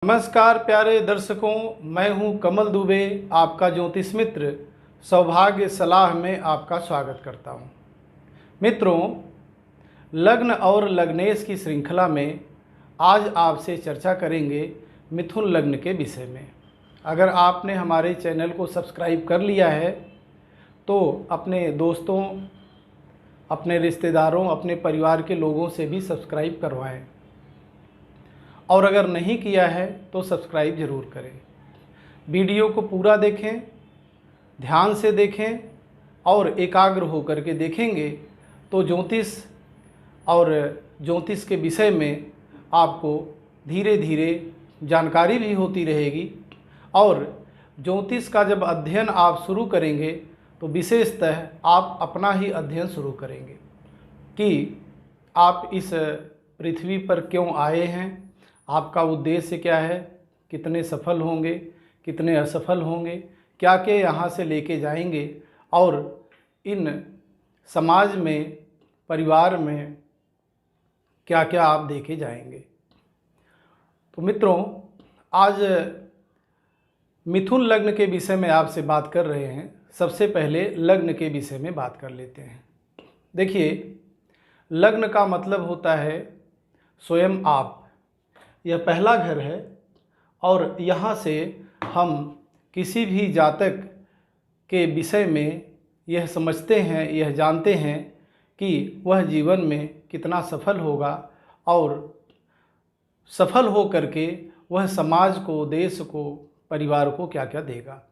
नमस्कार प्यारे दर्शकों, मैं हूं कमल दुबे, आपका ज्योतिष मित्र। सौभाग्य सलाह में आपका स्वागत करता हूं। मित्रों, लग्न और लग्नेश की श्रृंखला में आज आपसे चर्चा करेंगे मिथुन लग्न के विषय में। अगर आपने हमारे चैनल को सब्सक्राइब कर लिया है तो अपने दोस्तों, अपने रिश्तेदारों, अपने परिवार के लोगों से भी सब्सक्राइब करवाएं, और अगर नहीं किया है तो सब्सक्राइब ज़रूर करें। वीडियो को पूरा देखें, ध्यान से देखें और एकाग्र होकर के देखेंगे तो ज्योतिष के विषय में आपको धीरे धीरे जानकारी भी होती रहेगी। और ज्योतिष का जब अध्ययन आप शुरू करेंगे तो विशेषतः आप अपना ही अध्ययन शुरू करेंगे कि आप इस पृथ्वी पर क्यों आए हैं, आपका उद्देश्य क्या है, कितने सफल होंगे, कितने असफल होंगे, क्या क्या यहाँ से लेके जाएंगे, और इन समाज में, परिवार में क्या क्या आप देखे जाएंगे। तो मित्रों, आज मिथुन लग्न के विषय में आपसे बात कर रहे हैं। सबसे पहले लग्न के विषय में बात कर लेते हैं। देखिए, लग्न का मतलब होता है स्वयं आप। यह पहला घर है और यहाँ से हम किसी भी जातक के विषय में यह समझते हैं, यह जानते हैं कि वह जीवन में कितना सफल होगा और सफल हो करके वह समाज को, देश को, परिवार को क्या क्या देगा।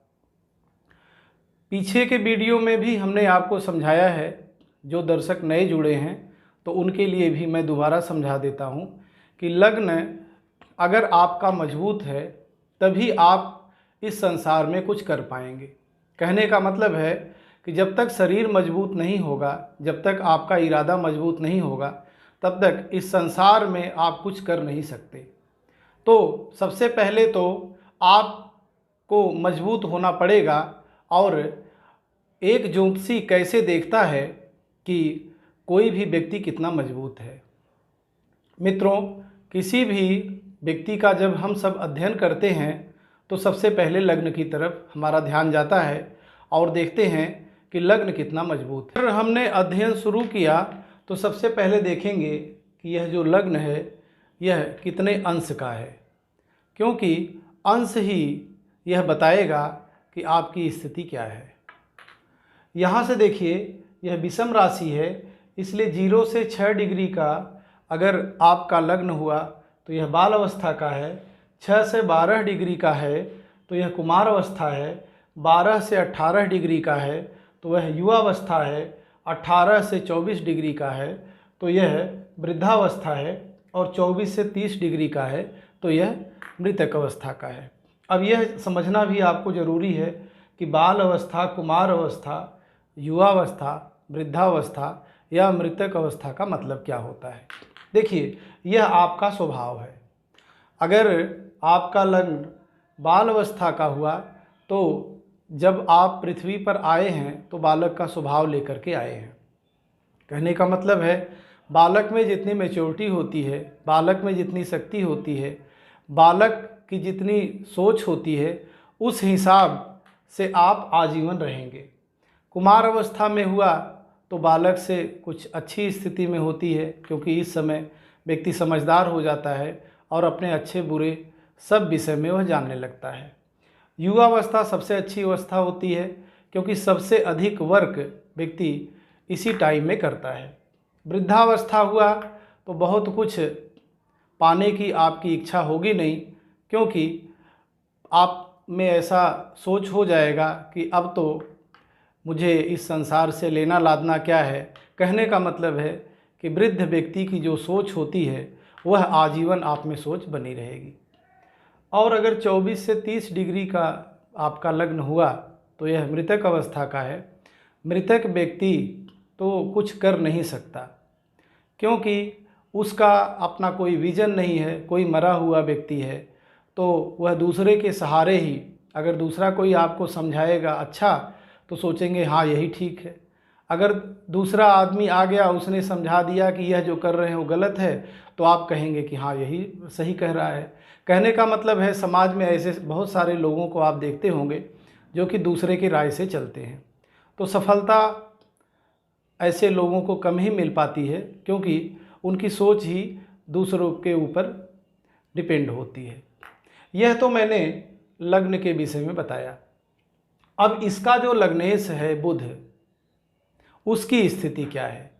पीछे के वीडियो में भी हमने आपको समझाया है। जो दर्शक नए जुड़े हैं तो उनके लिए भी मैं दोबारा समझा देता हूँ कि लग्न अगर आपका मजबूत है तभी आप इस संसार में कुछ कर पाएंगे। कहने का मतलब है कि जब तक शरीर मजबूत नहीं होगा, जब तक आपका इरादा मजबूत नहीं होगा, तब तक इस संसार में आप कुछ कर नहीं सकते। तो सबसे पहले तो आपको मजबूत होना पड़ेगा। और एक ज्योतिषी कैसे देखता है कि कोई भी व्यक्ति कितना मजबूत है। मित्रों, किसी भी व्यक्ति का जब हम सब अध्ययन करते हैं तो सबसे पहले लग्न की तरफ हमारा ध्यान जाता है और देखते हैं कि लग्न कितना मजबूत है। अगर हमने अध्ययन शुरू किया तो सबसे पहले देखेंगे कि यह जो लग्न है यह कितने अंश का है, क्योंकि अंश ही यह बताएगा कि आपकी स्थिति क्या है। यहाँ से देखिए, यह विषम राशि है, इसलिए 0 से 6 डिग्री का अगर आपका लग्न हुआ तो यह बाल अवस्था का है। 6 से 12 डिग्री का है तो यह कुमार अवस्था है। 12 से 18 डिग्री का है तो वह युवावस्था है। 18 से 24 डिग्री का है तो यह वृद्धावस्था है। और 24 से 30 डिग्री का है तो यह मृतक अवस्था का है। अब यह समझना भी आपको ज़रूरी है कि बाल अवस्था, कुमार अवस्था, युवावस्था, वृद्धावस्था या मृतक अवस्था का मतलब क्या होता है। देखिए, यह आपका स्वभाव है। अगर आपका लग्न बाल अवस्था का हुआ तो जब आप पृथ्वी पर आए हैं तो बालक का स्वभाव लेकर के आए हैं। कहने का मतलब है, बालक में जितनी मैच्योरिटी होती है, बालक में जितनी शक्ति होती है, बालक की जितनी सोच होती है, उस हिसाब से आप आजीवन रहेंगे। कुमार अवस्था में हुआ तो बालक से कुछ अच्छी स्थिति में होती है, क्योंकि इस समय व्यक्ति समझदार हो जाता है और अपने अच्छे बुरे सब विषय में वह जानने लगता है। युवावस्था सबसे अच्छी अवस्था होती है, क्योंकि सबसे अधिक वर्क व्यक्ति इसी टाइम में करता है। वृद्धावस्था हुआ तो बहुत कुछ पाने की आपकी इच्छा होगी नहीं, क्योंकि आप में ऐसा सोच हो जाएगा कि अब तो मुझे इस संसार से लेना लादना क्या है। कहने का मतलब है कि वृद्ध व्यक्ति की जो सोच होती है वह आजीवन आप में सोच बनी रहेगी। और अगर 24 से 30 डिग्री का आपका लग्न हुआ तो यह मृतक अवस्था का है। मृतक व्यक्ति तो कुछ कर नहीं सकता, क्योंकि उसका अपना कोई विजन नहीं है। कोई मरा हुआ व्यक्ति है तो वह दूसरे के सहारे ही, अगर दूसरा कोई आपको समझाएगा अच्छा तो सोचेंगे हाँ यही ठीक है। अगर दूसरा आदमी आ गया, उसने समझा दिया कि यह जो कर रहे हैं वो गलत है, तो आप कहेंगे कि हाँ यही सही कह रहा है। कहने का मतलब है समाज में ऐसे बहुत सारे लोगों को आप देखते होंगे जो कि दूसरे की राय से चलते हैं। तो सफलता ऐसे लोगों को कम ही मिल पाती है, क्योंकि उनकी सोच ही दूसरों के ऊपर डिपेंड होती है। यह तो मैंने लग्न के विषय में बताया। अब इसका जो लग्नेश है बुध, उसकी स्थिति क्या है?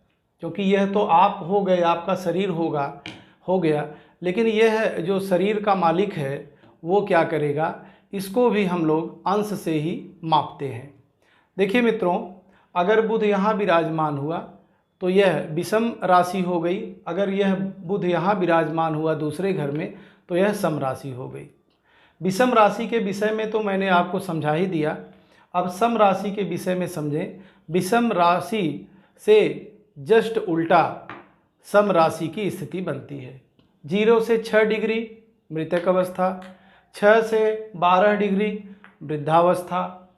क्योंकि यह तो आप हो गए, आपका शरीर हो गया, लेकिन यह जो शरीर का मालिक है वो क्या करेगा, इसको भी हम लोग अंश से ही मापते हैं। देखिए मित्रों, अगर बुध यहाँ विराजमान हुआ तो यह विषम राशि हो गई। अगर यह बुध यहाँ विराजमान हुआ दूसरे घर में तो यह सम राशि हो गई। विषम राशि के विषय में तो मैंने आपको समझा ही दिया। अब सम राशि के विषय में समझें। विषम राशि से जस्ट उल्टा सम राशि की स्थिति बनती है। 0 से 6 डिग्री मृतक अवस्था, 6 से 12 डिग्री वृद्धावस्था,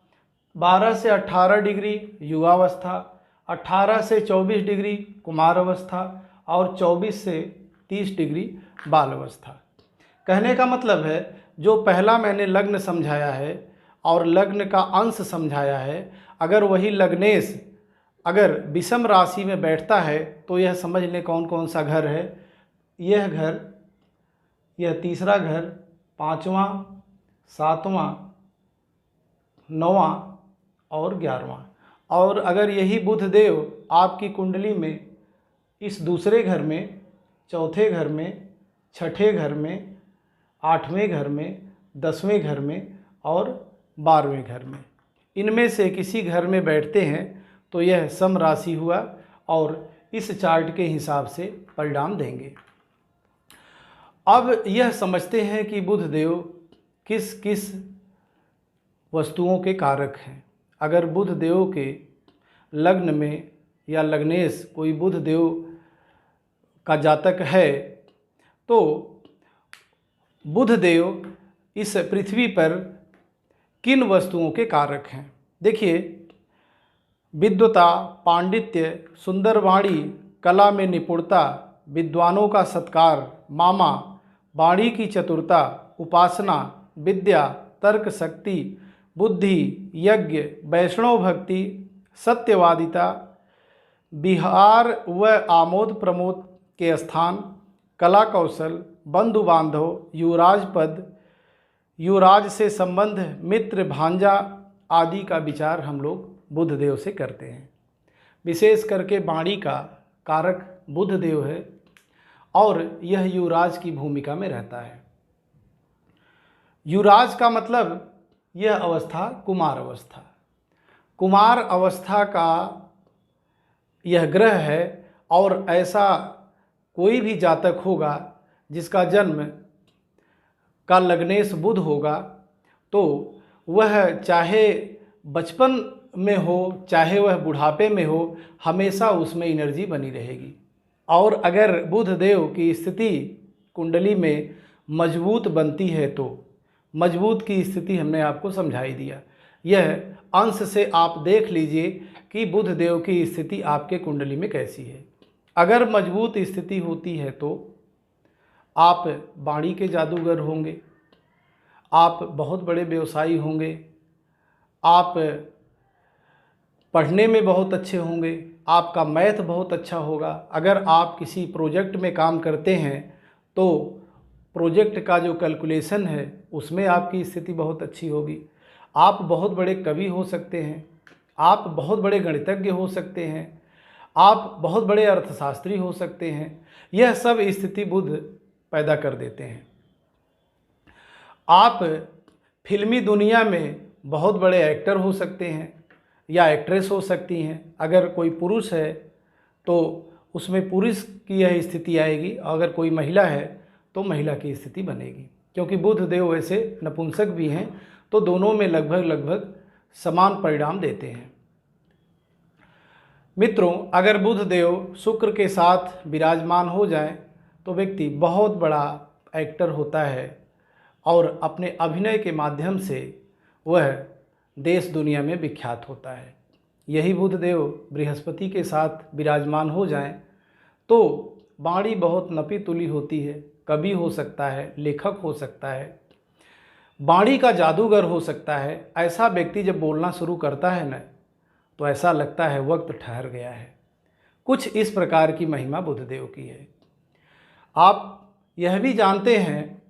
12 से 18 डिग्री युवावस्था, 18 से 24 डिग्री कुमार अवस्था और 24 से 30 डिग्री बाल अवस्था। कहने का मतलब है जो पहला मैंने लग्न समझाया है और लग्न का अंश समझाया है, अगर वही लग्नेश अगर विषम राशि में बैठता है तो यह समझ लें कौन कौन सा घर है। यह घर, यह तीसरा घर, 5वां, 7वां, 9वां और 11वां। और अगर यही बुध देव आपकी कुंडली में इस दूसरे घर में, चौथे घर में, छठे घर में, 8वें घर में, 10वें घर में और 12वें घर में, इनमें से किसी घर में बैठते हैं तो यह सम राशि हुआ और इस चार्ट के हिसाब से परिणाम देंगे। अब यह समझते हैं कि बुध देव किस किस वस्तुओं के कारक हैं। अगर बुध देव के लग्न में या लग्नेश कोई बुध देव का जातक है तो बुध देव इस पृथ्वी पर किन वस्तुओं के कारक हैं। देखिए, विद्वता, पांडित्य, सुंदर वाणी, कला में निपुणता, विद्वानों का सत्कार, मामा, वाणी की चतुरता, उपासना, विद्या, तर्क शक्ति, बुद्धि, यज्ञ, वैष्णव भक्ति, सत्यवादिता, विहार व आमोद प्रमोद के स्थान, कला कौशल, बंधु बांधव, युवराज पद, युवराज से संबंध, मित्र, भांजा आदि का विचार हम लोग बुध देव से करते हैं। विशेष करके वाणी का कारक बुध देव है और यह युवराज की भूमिका में रहता है। युवराज का मतलब यह अवस्था कुमार अवस्था, कुमार अवस्था का यह ग्रह है। और ऐसा कोई भी जातक होगा जिसका जन्म का लग्नेश बुध होगा तो वह चाहे बचपन में हो चाहे वह बुढ़ापे में हो, हमेशा उसमें एनर्जी बनी रहेगी। और अगर बुध देव की स्थिति कुंडली में मजबूत बनती है तो मजबूत की स्थिति हमने आपको समझाई दिया। यह अंश से आप देख लीजिए कि बुध देव की स्थिति आपके कुंडली में कैसी है। अगर मजबूत स्थिति होती है तो आप वाणी के जादूगर होंगे, आप बहुत बड़े व्यवसायी होंगे, आप पढ़ने में बहुत अच्छे होंगे, आपका मैथ बहुत अच्छा होगा। अगर आप किसी प्रोजेक्ट में काम करते हैं तो प्रोजेक्ट का जो कैलकुलेशन है उसमें आपकी स्थिति बहुत अच्छी होगी। आप बहुत बड़े कवि हो सकते हैं, आप बहुत बड़े गणितज्ञ हो सकते हैं, आप बहुत बड़े अर्थशास्त्री हो सकते हैं। यह सब स्थिति बुध पैदा कर देते हैं। आप फिल्मी दुनिया में बहुत बड़े एक्टर हो सकते हैं या एक्ट्रेस हो सकती हैं। अगर कोई पुरुष है तो उसमें पुरुष की यह स्थिति आएगी, अगर कोई महिला है तो महिला की स्थिति बनेगी। क्योंकि बुध देव वैसे नपुंसक भी हैं तो दोनों में लगभग समान परिणाम देते हैं। मित्रों, अगर बुध देव शुक्र के साथ विराजमान हो जाएं तो व्यक्ति बहुत बड़ा एक्टर होता है और अपने अभिनय के माध्यम से वह देश दुनिया में विख्यात होता है। यही बुध देव बृहस्पति के साथ विराजमान हो जाएं तो वाणी बहुत नपी तुली होती है। कवि हो सकता है, लेखक हो सकता है, वाणी का जादूगर हो सकता है। ऐसा व्यक्ति जब बोलना शुरू करता है न तो ऐसा लगता है वक्त ठहर गया है। कुछ इस प्रकार की महिमा बुधदेव की है। आप यह भी जानते हैं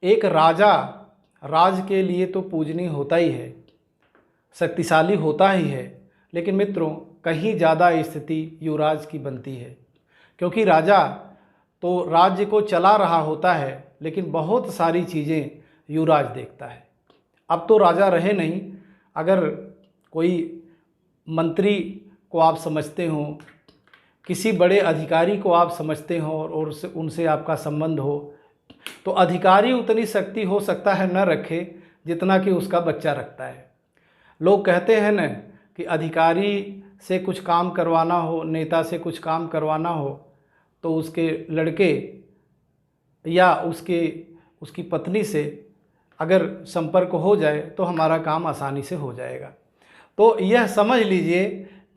एक राजा राज के लिए तो पूजनीय होता ही है, शक्तिशाली होता ही है, लेकिन मित्रों कहीं ज़्यादा स्थिति युवराज की बनती है, क्योंकि राजा तो राज्य को चला रहा होता है लेकिन बहुत सारी चीज़ें युवराज देखता है। अब तो राजा रहे नहीं, अगर कोई मंत्री को आप समझते हो, किसी बड़े अधिकारी को आप समझते हो और उनसे आपका संबंध हो, तो अधिकारी उतनी शक्ति हो सकता है न रखे जितना कि उसका बच्चा रखता है। लोग कहते हैं न कि अधिकारी से कुछ काम करवाना हो, नेता से कुछ काम करवाना हो तो उसके लड़के या उसकी पत्नी से अगर संपर्क हो जाए तो हमारा काम आसानी से हो जाएगा। तो यह समझ लीजिए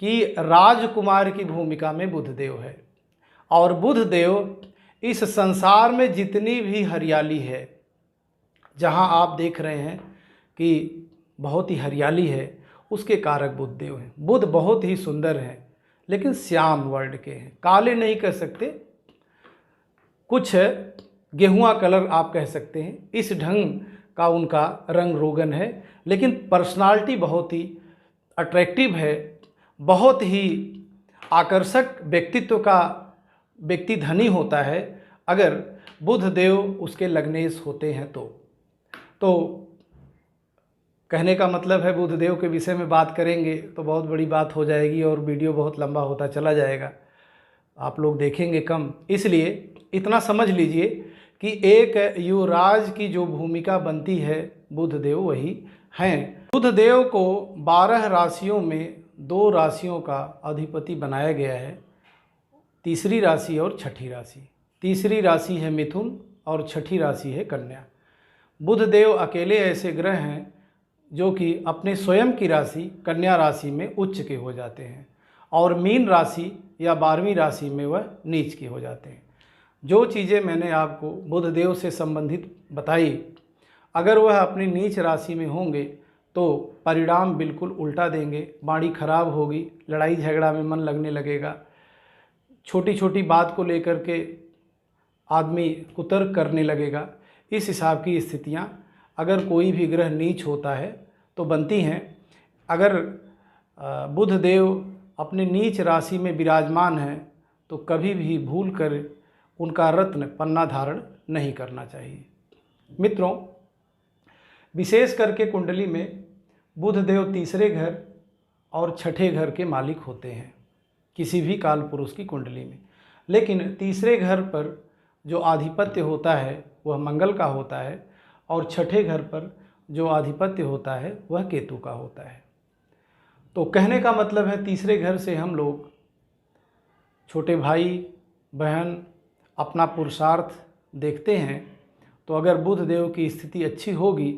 कि राजकुमार की भूमिका में बुधदेव है। और बुधदेव इस संसार में जितनी भी हरियाली है, जहाँ आप देख रहे हैं कि बहुत ही हरियाली है, उसके कारक बुधदेव हैं। बुध बहुत ही सुंदर हैं लेकिन श्याम वर्ण के हैं, काले नहीं कह सकते, कुछ गेहुआ कलर आप कह सकते हैं। इस ढंग का उनका रंग रोगन है, लेकिन पर्सनालिटी बहुत ही अट्रैक्टिव है, बहुत ही आकर्षक व्यक्तित्व का व्यक्ति धनी होता है अगर बुधदेव उसके लग्नेश होते हैं तो कहने का मतलब है बुधदेव के विषय में बात करेंगे तो बहुत बड़ी बात हो जाएगी और वीडियो बहुत लंबा होता चला जाएगा, आप लोग देखेंगे कम। इसलिए इतना समझ लीजिए कि एक युवराज की जो भूमिका बनती है बुधदेव वही हैं। बुधदेव को 12 राशियों में 2 राशियों का अधिपति बनाया गया है, तीसरी राशि और छठी राशि। तीसरी राशि है मिथुन और छठी राशि है कन्या। बुधदेव अकेले ऐसे ग्रह हैं जो कि अपने स्वयं की राशि कन्या राशि में उच्च के हो जाते हैं और मीन राशि या 12वीं राशि में वह नीच के हो जाते हैं। जो चीज़ें मैंने आपको बुधदेव से संबंधित बताई, अगर वह अपनी नीच राशि में होंगे तो परिणाम बिल्कुल उल्टा देंगे। वाणी खराब होगी, लड़ाई झगड़ा में मन लगने लगेगा, छोटी छोटी बात को लेकर के आदमी कुतर्क करने लगेगा। इस हिसाब की स्थितियाँ अगर कोई भी ग्रह नीच होता है तो बनती हैं। अगर बुधदेव अपने नीच राशि में विराजमान हैं तो कभी भी भूल कर उनका रत्न पन्ना धारण नहीं करना चाहिए। मित्रों, विशेष करके कुंडली में बुधदेव तीसरे घर और छठे घर के मालिक होते हैं किसी भी काल पुरुष की कुंडली में, लेकिन तीसरे घर पर जो आधिपत्य होता है वह मंगल का होता है और छठे घर पर जो आधिपत्य होता है वह केतु का होता है। तो कहने का मतलब है तीसरे घर से हम लोग छोटे भाई बहन अपना पुरुषार्थ देखते हैं, तो अगर बुधदेव की स्थिति अच्छी होगी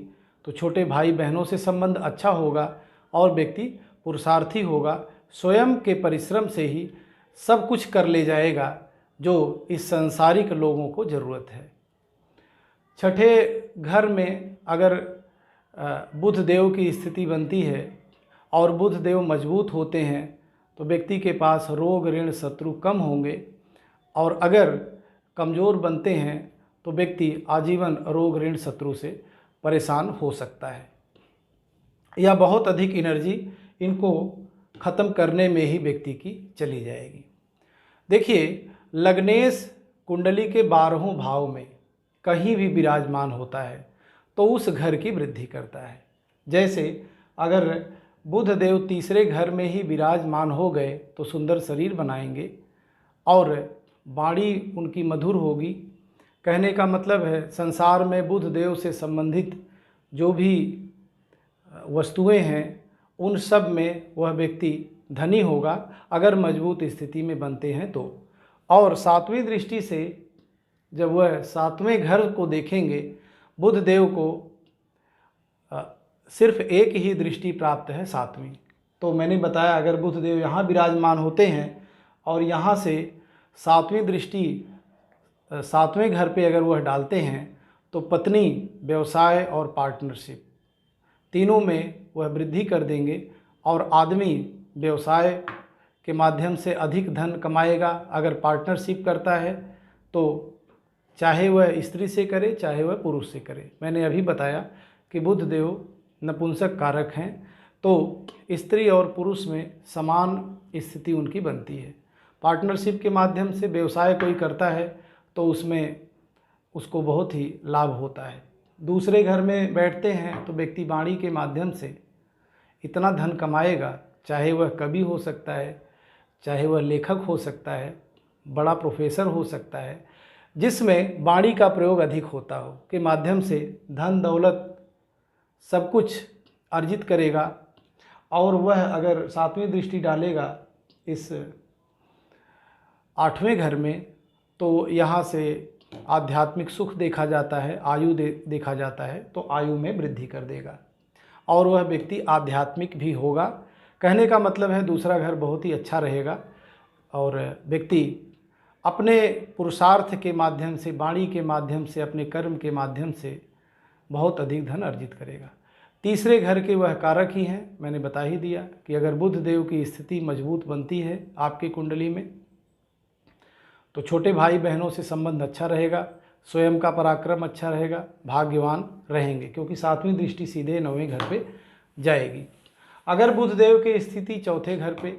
तो छोटे भाई बहनों से संबंध अच्छा होगा और व्यक्ति पुरुषार्थी होगा, स्वयं के परिश्रम से ही सब कुछ कर ले जाएगा जो इस सांसारिक लोगों को ज़रूरत है। छठे घर में अगर बुधदेव की स्थिति बनती है और बुधदेव मजबूत होते हैं तो व्यक्ति के पास रोग ऋण शत्रु कम होंगे, और अगर कमज़ोर बनते हैं तो व्यक्ति आजीवन रोग ऋण शत्रु से परेशान हो सकता है या बहुत अधिक एनर्जी इनको ख़त्म करने में ही व्यक्ति की चली जाएगी। देखिए, लग्नेश कुंडली के 12वें भाव में कहीं भी विराजमान होता है तो उस घर की वृद्धि करता है। जैसे अगर बुधदेव तीसरे घर में ही विराजमान हो गए तो सुंदर शरीर बनाएंगे और वाणी उनकी मधुर होगी। कहने का मतलब है संसार में बुधदेव से संबंधित जो भी वस्तुएं हैं उन सब में वह व्यक्ति धनी होगा अगर मजबूत स्थिति में बनते हैं तो। और 7वीं दृष्टि से जब वह 7वें घर को देखेंगे, बुधदेव को सिर्फ एक ही दृष्टि प्राप्त है 7वीं, तो मैंने बताया अगर बुध देव यहाँ विराजमान होते हैं और यहाँ से 7वीं दृष्टि 7वें घर पे अगर वह डालते हैं तो पत्नी, व्यवसाय और पार्टनरशिप तीनों में वह वृद्धि कर देंगे और आदमी व्यवसाय के माध्यम से अधिक धन कमाएगा। अगर पार्टनरशिप करता है तो चाहे वह स्त्री से करे चाहे वह पुरुष से करे। मैंने अभी बताया कि बुध देव नपुंसक कारक हैं, तो स्त्री और पुरुष में समान स्थिति उनकी बनती है। पार्टनरशिप के माध्यम से व्यवसाय कोई करता है तो उसमें उसको बहुत ही लाभ होता है। दूसरे घर में बैठते हैं तो व्यक्ति वाणी के माध्यम से इतना धन कमाएगा, चाहे वह कवि हो सकता है, चाहे वह लेखक हो सकता है, बड़ा प्रोफेसर हो सकता है, जिसमें वाणी का प्रयोग अधिक होता हो, के माध्यम से धन दौलत सब कुछ अर्जित करेगा। और वह अगर 7वीं दृष्टि डालेगा इस 8वें घर में तो यहाँ से आध्यात्मिक सुख देखा जाता है, आयु देखा जाता है, तो आयु में वृद्धि कर देगा और वह व्यक्ति आध्यात्मिक भी होगा। कहने का मतलब है दूसरा घर बहुत ही अच्छा रहेगा और व्यक्ति अपने पुरुषार्थ के माध्यम से, वाणी के माध्यम से, अपने कर्म के माध्यम से बहुत अधिक धन अर्जित करेगा। तीसरे घर के वह कारक ही हैं, मैंने बता ही दिया कि अगर बुध देव की स्थिति मजबूत बनती है आपकी कुंडली में तो छोटे भाई बहनों से संबंध अच्छा रहेगा, स्वयं का पराक्रम अच्छा रहेगा, भाग्यवान रहेंगे, क्योंकि 7वीं दृष्टि सीधे 9वें घर पे जाएगी। अगर बुध देव की स्थिति चौथे घर पे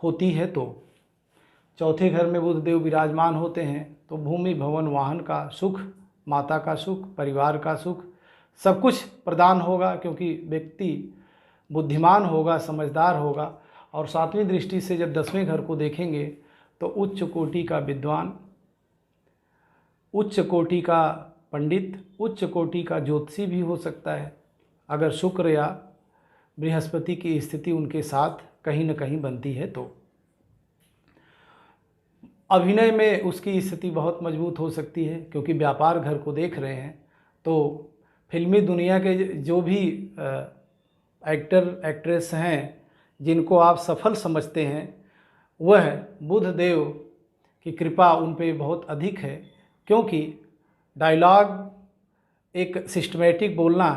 होती है तो चौथे घर में बुध देव विराजमान होते हैं तो भूमि, भवन, वाहन का सुख, माता का सुख, परिवार का सुख सब कुछ प्रदान होगा, क्योंकि व्यक्ति बुद्धिमान होगा, समझदार होगा। और 7वीं दृष्टि से जब 10वें घर को देखेंगे तो उच्च कोटि का विद्वान, उच्च कोटि का पंडित, उच्च कोटि का ज्योतिषी भी हो सकता है, अगर शुक्र या बृहस्पति की स्थिति उनके साथ कहीं न कहीं बनती है तो। अभिनय में उसकी स्थिति बहुत मजबूत हो सकती है, क्योंकि व्यापार घर को देख रहे हैं तो फिल्मी दुनिया के जो भी एक्टर एक्ट्रेस हैं जिनको आप सफल समझते हैं, वह बुध देव की कृपा उन पे बहुत अधिक है, क्योंकि डायलॉग एक सिस्टमेटिक बोलना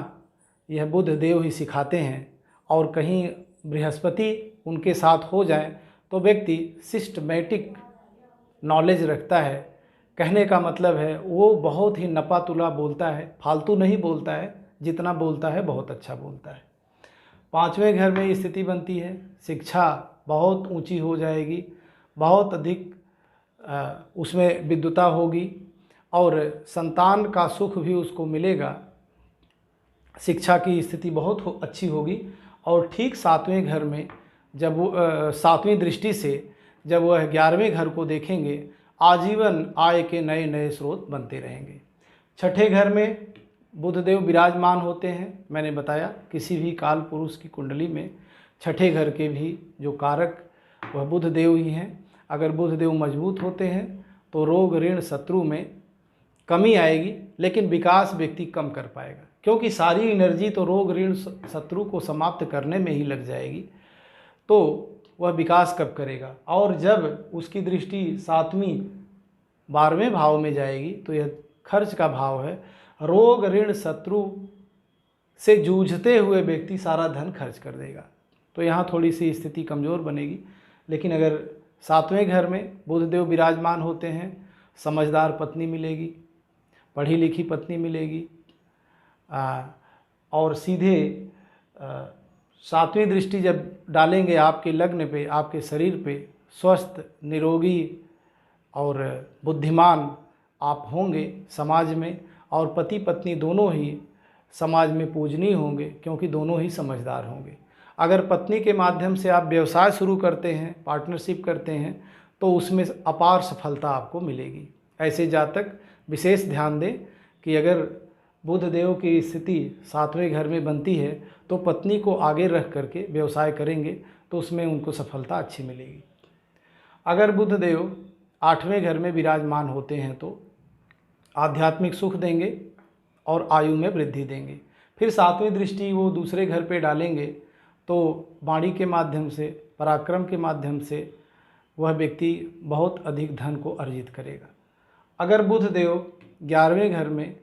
यह बुध देव ही सिखाते हैं। और कहीं बृहस्पति उनके साथ हो जाए तो व्यक्ति सिस्टमेटिक नॉलेज रखता है। कहने का मतलब है वो बहुत ही नपा तुला बोलता है, फालतू नहीं बोलता है, जितना बोलता है बहुत अच्छा बोलता है। 5वें घर में स्थिति बनती है, शिक्षा बहुत ऊंची हो जाएगी, बहुत अधिक उसमें विद्वता होगी और संतान का सुख भी उसको मिलेगा। शिक्षा की स्थिति बहुत अच्छी होगी। और ठीक 7वें घर में जब वो 7वीं दृष्टि से जब वह 11वें घर को देखेंगे, आजीवन आय के नए नए स्रोत बनते रहेंगे। छठे घर में बुधदेव विराजमान होते हैं। मैंने बताया किसी भी काल पुरुष की कुंडली में छठे घर के भी जो कारक वह बुधदेव ही हैं। अगर बुधदेव मजबूत होते हैं तो रोग ऋण शत्रु में कमी आएगी, लेकिन विकास व्यक्ति कम कर पाएगा, क्योंकि सारी एनर्जी तो रोग ऋण शत्रु को समाप्त करने में ही लग जाएगी, तो वह विकास कब करेगा। और जब उसकी दृष्टि 7वीं 12वें भाव में जाएगी तो यह खर्च का भाव है। रोग ऋण शत्रु से जूझते हुए व्यक्ति सारा धन खर्च कर देगा, तो यहाँ थोड़ी सी स्थिति कमज़ोर बनेगी। लेकिन अगर 7वें घर में बुधदेव विराजमान होते हैं, समझदार पत्नी मिलेगी, पढ़ी लिखी पत्नी मिलेगी, और सीधे 7वीं दृष्टि जब डालेंगे आपके लग्न पे, आपके शरीर पे, स्वस्थ निरोगी और बुद्धिमान आप होंगे समाज में, और पति पत्नी दोनों ही समाज में पूजनीय होंगे, क्योंकि दोनों ही समझदार होंगे। अगर पत्नी के माध्यम से आप व्यवसाय शुरू करते हैं, पार्टनरशिप करते हैं, तो उसमें अपार सफलता आपको मिलेगी। ऐसे जातक विशेष ध्यान दें कि अगर बुधदेव की स्थिति 7वें घर में बनती है तो पत्नी को आगे रख करके व्यवसाय करेंगे तो उसमें उनको सफलता अच्छी मिलेगी। अगर बुधदेव 8वें घर में विराजमान होते हैं तो आध्यात्मिक सुख देंगे और आयु में वृद्धि देंगे। फिर 7वीं दृष्टि वो दूसरे घर पे डालेंगे तो वाणी के माध्यम से, पराक्रम के माध्यम से वह व्यक्ति बहुत अधिक धन को अर्जित करेगा। अगर बुध देव 11वें घर में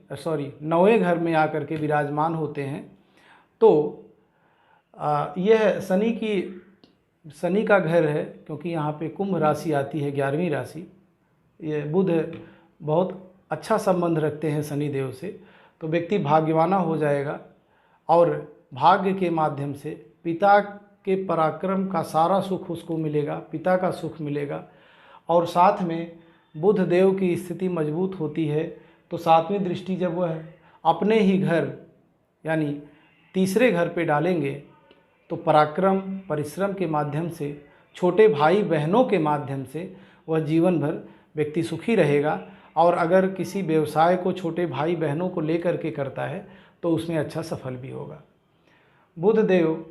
9वें घर में आकर के विराजमान होते हैं तो यह शनि का घर है, क्योंकि यहाँ पे कुंभ राशि आती है 11वीं राशि। ये बुध बहुत अच्छा संबंध रखते हैं शनि देव से, तो व्यक्ति भाग्यवाना हो जाएगा और भाग्य के माध्यम से पिता के पराक्रम का सारा सुख उसको मिलेगा, पिता का सुख मिलेगा। और साथ में बुध देव की स्थिति मजबूत होती है तो 7वीं दृष्टि जब वह अपने ही घर यानी तीसरे घर पे डालेंगे तो पराक्रम परिश्रम के माध्यम से, छोटे भाई बहनों के माध्यम से वह जीवन भर व्यक्ति सुखी रहेगा। और अगर किसी व्यवसाय को छोटे भाई बहनों को लेकर के करता है तो उसमें अच्छा सफल भी होगा। बुध देव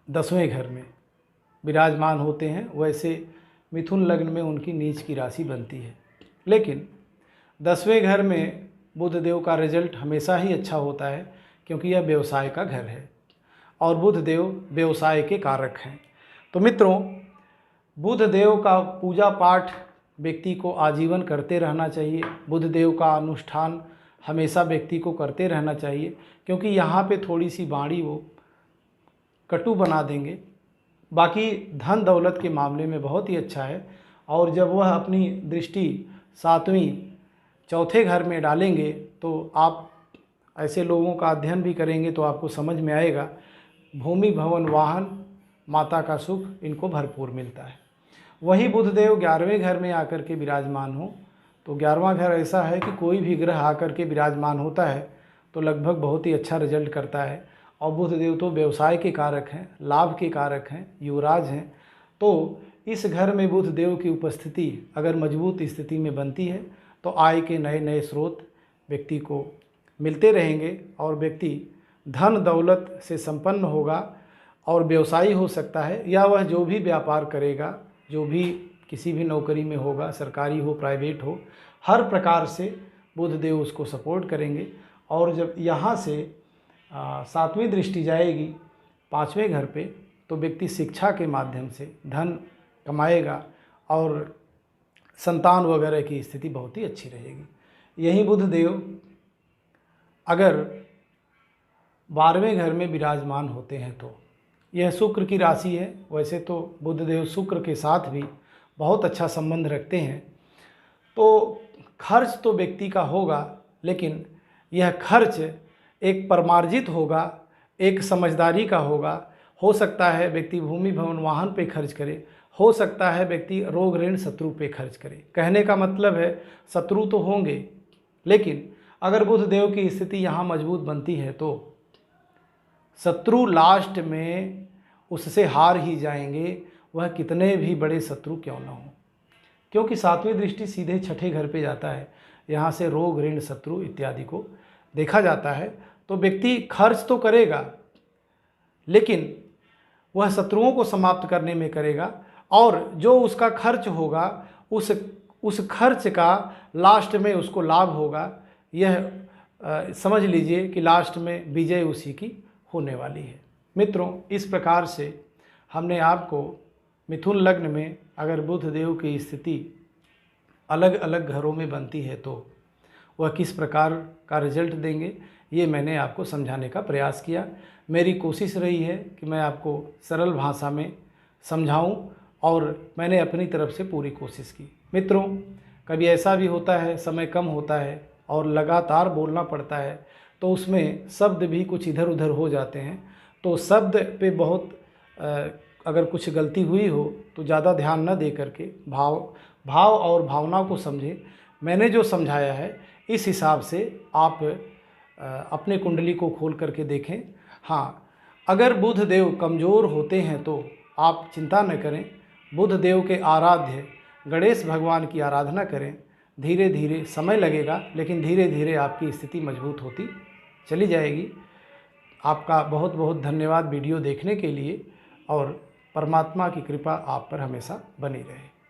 10वें घर में विराजमान होते हैं, वैसे मिथुन लग्न में उनकी नीच की राशि बनती है, लेकिन 10वें घर में बुध देव का रिजल्ट हमेशा ही अच्छा होता है, क्योंकि यह व्यवसाय का घर है और बुध देव व्यवसाय के कारक हैं। तो मित्रों, बुध देव का पूजा पाठ व्यक्ति को आजीवन करते रहना चाहिए। बुध देव का अनुष्ठान हमेशा व्यक्ति को करते रहना चाहिए, क्योंकि यहाँ पे थोड़ी सी वाणी वो कटु बना देंगे। बाकी धन दौलत के मामले में बहुत ही अच्छा है। और जब वह अपनी दृष्टि 7वीं चौथे घर में डालेंगे तो आप ऐसे लोगों का अध्ययन भी करेंगे तो आपको समझ में आएगा, भूमि भवन वाहन माता का सुख इनको भरपूर मिलता है। वही बुधदेव 11वें घर में आकर के विराजमान हो तो 11वां घर ऐसा है कि कोई भी ग्रह आकर के विराजमान होता है तो लगभग बहुत ही अच्छा रिजल्ट करता है। और बुधदेव तो व्यवसाय के कारक हैं, लाभ के कारक हैं, युवराज हैं। तो इस घर में बुधदेव की उपस्थिति अगर मजबूत स्थिति में बनती है तो आय के नए नए स्रोत व्यक्ति को मिलते रहेंगे और व्यक्ति धन दौलत से संपन्न होगा और व्यवसायी हो सकता है, या वह जो भी व्यापार करेगा, जो भी किसी भी नौकरी में होगा, सरकारी हो प्राइवेट हो, हर प्रकार से बुधदेव उसको सपोर्ट करेंगे। और जब यहाँ से 7वीं दृष्टि जाएगी 5वें घर पे तो व्यक्ति शिक्षा के माध्यम से धन कमाएगा और संतान वगैरह की स्थिति बहुत ही अच्छी रहेगी। यही बुधदेव अगर 12वें घर में विराजमान होते हैं तो यह शुक्र की राशि है। वैसे तो बुधदेव शुक्र के साथ भी बहुत अच्छा संबंध रखते हैं, तो खर्च तो व्यक्ति का होगा, लेकिन यह खर्च एक परमार्जित होगा, एक समझदारी का होगा। हो सकता है व्यक्ति भूमि भवन वाहन पे खर्च करे, हो सकता है व्यक्ति रोग ऋण शत्रु पे खर्च करे। कहने का मतलब है शत्रु तो होंगे, लेकिन अगर बुधदेव की स्थिति यहाँ मजबूत बनती है तो शत्रु लास्ट में उससे हार ही जाएंगे, वह कितने भी बड़े शत्रु क्यों न हो, क्योंकि 7वीं दृष्टि सीधे 6ठे घर पे जाता है। यहाँ से रोग ऋण शत्रु इत्यादि को देखा जाता है। तो व्यक्ति खर्च तो करेगा, लेकिन वह शत्रुओं को समाप्त करने में करेगा, और जो उसका खर्च होगा उस खर्च का लास्ट में उसको लाभ होगा। यह समझ लीजिए कि लास्ट में विजय उसी की होने वाली है। मित्रों, इस प्रकार से हमने आपको मिथुन लग्न में अगर बुधदेव की स्थिति अलग अलग घरों में बनती है तो वह किस प्रकार का रिजल्ट देंगे, ये मैंने आपको समझाने का प्रयास किया। मेरी कोशिश रही है कि मैं आपको सरल भाषा में समझाऊं, और मैंने अपनी तरफ से पूरी कोशिश की। मित्रों, कभी ऐसा भी होता है समय कम होता है और लगातार बोलना पड़ता है, तो उसमें शब्द भी कुछ इधर उधर हो जाते हैं। तो शब्द पे बहुत अगर कुछ गलती हुई हो तो ज़्यादा ध्यान न दे करके भाव और भावना को समझें। मैंने जो समझाया है इस हिसाब से आप अपने कुंडली को खोल करके देखें। हाँ, अगर बुधदेव कमज़ोर होते हैं तो आप चिंता न करें, बुधदेव के आराध्य गणेश भगवान की आराधना करें। धीरे धीरे समय लगेगा, लेकिन धीरे धीरे आपकी स्थिति मजबूत होती चली जाएगी। आपका बहुत बहुत धन्यवाद वीडियो देखने के लिए, और परमात्मा की कृपा आप पर हमेशा बनी रहे।